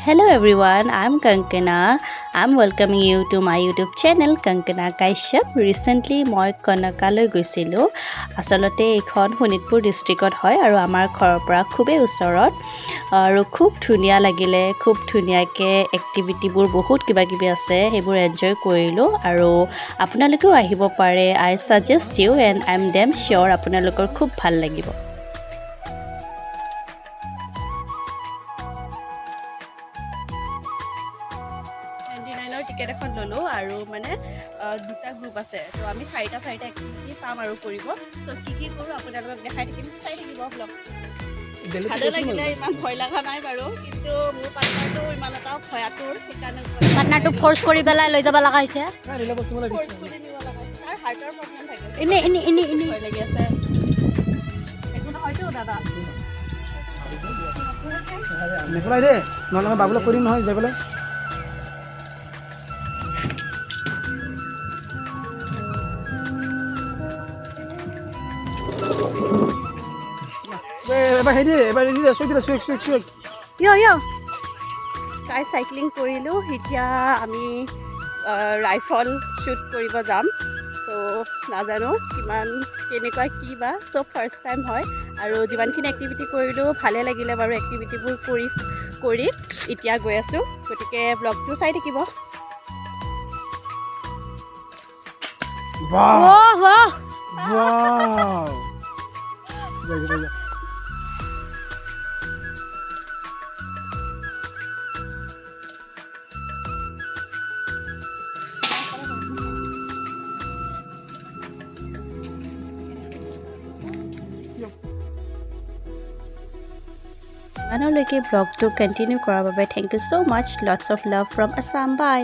Hello everyone, I'm Kankana. I'm welcoming you to my YouTube channel Kankana Kaishap. Recently মই কনকালৈ গৈছিলোঁ। আসলতে এইখন শোণিতপুৰ ডিষ্ট্ৰিক্টত হয় আৰু আমাৰ ঘৰৰ পৰা খুবেই ওচৰত আৰু খুব ধুনীয়া লাগিলে খুব ধুনীয়াকৈ এক্টিভিটিবোৰ বহুত কিবা কিবি আছে সেইবোৰ এনজয় কৰিলোঁ আৰু আপোনালোকেও আহিব পাৰে। I suggest you and I'm damn sure আপোনালোকৰ খুব ভাল লাগিব। টিকেট এখন ললোঁ আৰু মানে দুটা গ্ৰুপ আছে তো আমি চাৰিটা এক্টিভিটি পাম আৰু কৰিব সো কি কৰোঁ আপোনালোকক দেখাই থাকিম চাই থাকিব ব্লগ ভালো লাগিলে ইমান ভয় লগা নাই বাৰু কিন্তু মোৰ পাৰ্টনাৰটো ইমান এটা ভয়াতুৰ সেইকাৰণে পাৰ্টনাৰটো ফ'ৰ্চ কৰি পেলাই লৈ যাব লগা হৈছে তাৰ হাৰ্টৰ প্ৰব্লেম থাকে এনে ভয় লাগি আছে একো নহয়তো দাদা নেপলাই দে নহ'লে মই বাবুলক কৰিম নহয় যাই পেলাই এবাৰ হেৰি এবাৰ হেৰি চুইক তাই চাইক্লিং কৰিলোঁ এতিয়া আমি ৰাইফল শ্বুট কৰিব যাম তো নাজানো কেনেকুৱা কি বা চব ফাৰ্ষ্ট টাইম হয় আৰু যিমানখিনি এক্টিভিটি কৰিলোঁ ভালে লাগিলে বাৰু এক্টিভিটিবোৰ কৰি এতিয়া গৈ আছোঁ গতিকে ব্লগটো চাই থাকিব ইমানলৈকে ব্লগটো কণ্টিনিউ কৰাৰ বাবে thank you so' much lots of love from Assam by